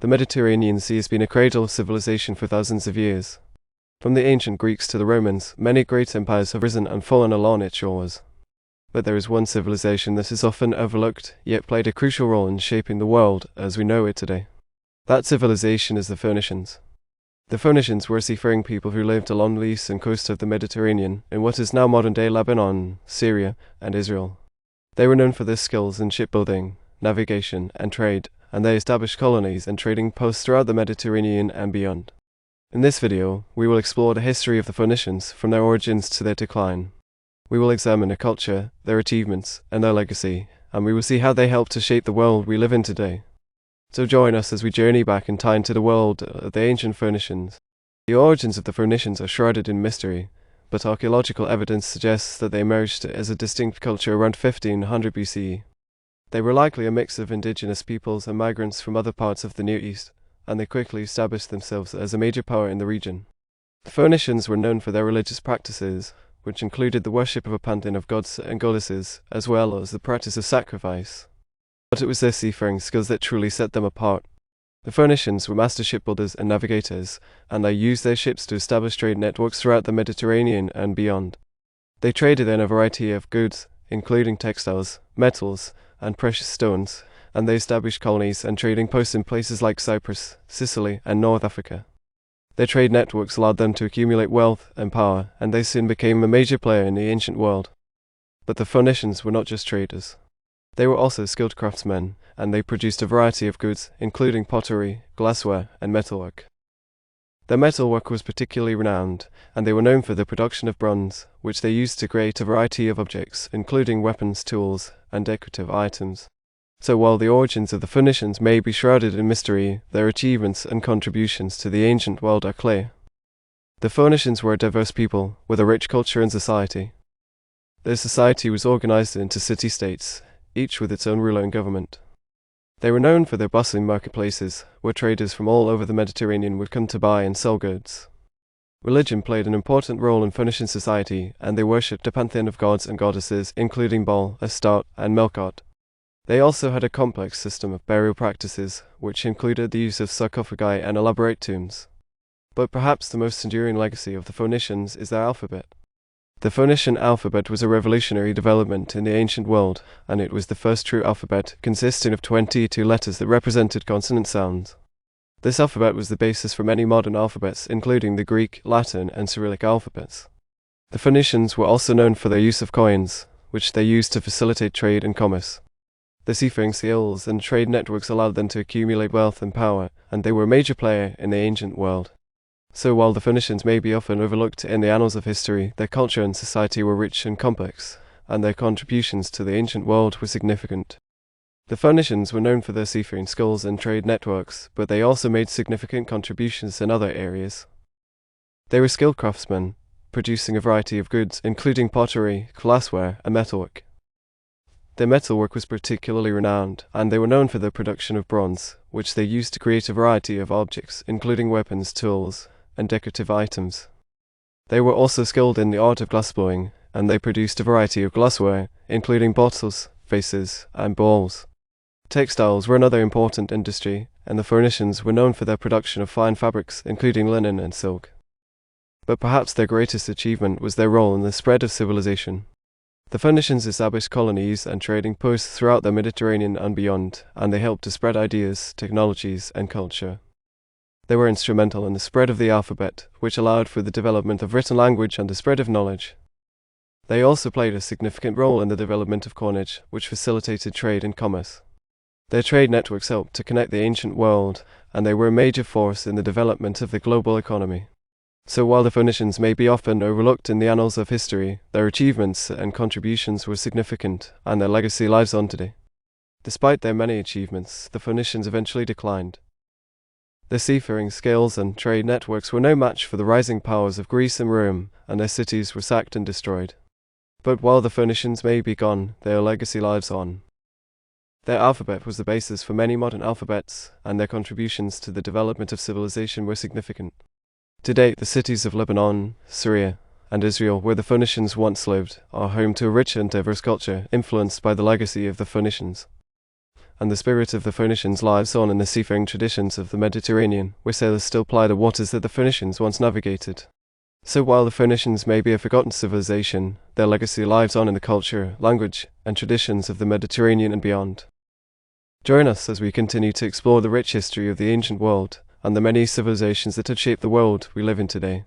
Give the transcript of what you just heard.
The Mediterranean Sea has been a cradle of civilization for thousands of years. From the ancient Greeks to the Romans, many great empires have risen and fallen along its shores. But there is one civilization that is often overlooked, yet played a crucial role in shaping the world as we know it today. That civilization is the Phoenicians. The Phoenicians were a seafaring people who lived along the eastern coast of the Mediterranean, in what is now modern-day Lebanon, Syria, and Israel. They were known for their skills in shipbuilding, navigation, and trade, and they established colonies and trading posts throughout the Mediterranean and beyond. In this video, we will explore the history of the Phoenicians from their origins to their decline. We will examine their culture, their achievements, and their legacy, and we will see how they helped to shape the world we live in today. So join us as we journey back in time to the world of the ancient Phoenicians. The origins of the Phoenicians are shrouded in mystery, but archaeological evidence suggests that they emerged as a distinct culture around 1500 BCE. They were likely a mix of indigenous peoples and migrants from other parts of the Near East, and they quickly established themselves as a major power in the region. The Phoenicians were known for their religious practices, which included the worship of a pantheon of gods and goddesses, as well as the practice of sacrifice. But it was their seafaring skills that truly set them apart. The Phoenicians were master shipbuilders and navigators, and they used their ships to establish trade networks throughout the Mediterranean and beyond. They traded in a variety of goods, including textiles, metals, and precious stones, and they established colonies and trading posts in places like Cyprus, Sicily, and North Africa. Their trade networks allowed them to accumulate wealth and power, and they soon became a major player in the ancient world. But the Phoenicians were not just traders. They were also skilled craftsmen, and they produced a variety of goods, including pottery, glassware, and metalwork. Their metalwork was particularly renowned, and they were known for the production of bronze, which they used to create a variety of objects, including weapons, tools, and decorative items. So while the origins of the Phoenicians may be shrouded in mystery, their achievements and contributions to the ancient world are clear. The Phoenicians were a diverse people, with a rich culture and society. Their society was organized into city-states, each with its own ruler and government. They were known for their bustling marketplaces, where traders from all over the Mediterranean would come to buy and sell goods. Religion played an important role in Phoenician society, and they worshipped a pantheon of gods and goddesses, including Baal, Astarte, and Melkart. They also had a complex system of burial practices, which included the use of sarcophagi and elaborate tombs. But perhaps the most enduring legacy of the Phoenicians is their alphabet. The Phoenician alphabet was a revolutionary development in the ancient world, and it was the first true alphabet, consisting of 22 letters that represented consonant sounds. This alphabet was the basis for many modern alphabets, including the Greek, Latin, and Cyrillic alphabets. The Phoenicians were also known for their use of coins, which they used to facilitate trade and commerce. Their seafaring skills and trade networks allowed them to accumulate wealth and power, and they were a major player in the ancient world. So while the Phoenicians may be often overlooked in the annals of history, their culture and society were rich and complex, and their contributions to the ancient world were significant. The Phoenicians were known for their seafaring skills and trade networks, but they also made significant contributions in other areas. They were skilled craftsmen, producing a variety of goods, including pottery, glassware, and metalwork. Their metalwork was particularly renowned, and they were known for their production of bronze, which they used to create a variety of objects, including weapons, tools, and decorative items. They were also skilled in the art of glassblowing, and they produced a variety of glassware, including bottles, vases, and bowls. Textiles were another important industry, and the Phoenicians were known for their production of fine fabrics, including linen and silk. But perhaps their greatest achievement was their role in the spread of civilization. The Phoenicians established colonies and trading posts throughout the Mediterranean and beyond, and they helped to spread ideas, technologies, and culture. They were instrumental in the spread of the alphabet, which allowed for the development of written language and the spread of knowledge. They also played a significant role in the development of coinage, which facilitated trade and commerce. Their trade networks helped to connect the ancient world, and they were a major force in the development of the global economy. So while the Phoenicians may be often overlooked in the annals of history, their achievements and contributions were significant, and their legacy lives on today. Despite their many achievements, the Phoenicians eventually declined. Their seafaring skills and trade networks were no match for the rising powers of Greece and Rome, and their cities were sacked and destroyed. But while the Phoenicians may be gone, their legacy lives on. Their alphabet was the basis for many modern alphabets, and their contributions to the development of civilization were significant. To date, the cities of Lebanon, Syria, and Israel, where the Phoenicians once lived, are home to a rich and diverse culture influenced by the legacy of the Phoenicians. and the spirit of the Phoenicians lives on in the seafaring traditions of the Mediterranean, where sailors still ply the waters that the Phoenicians once navigated. So while the Phoenicians may be a forgotten civilization, their legacy lives on in the culture, language, and traditions of the Mediterranean and beyond. Join us as we continue to explore the rich history of the ancient world and the many civilizations that have shaped the world we live in today.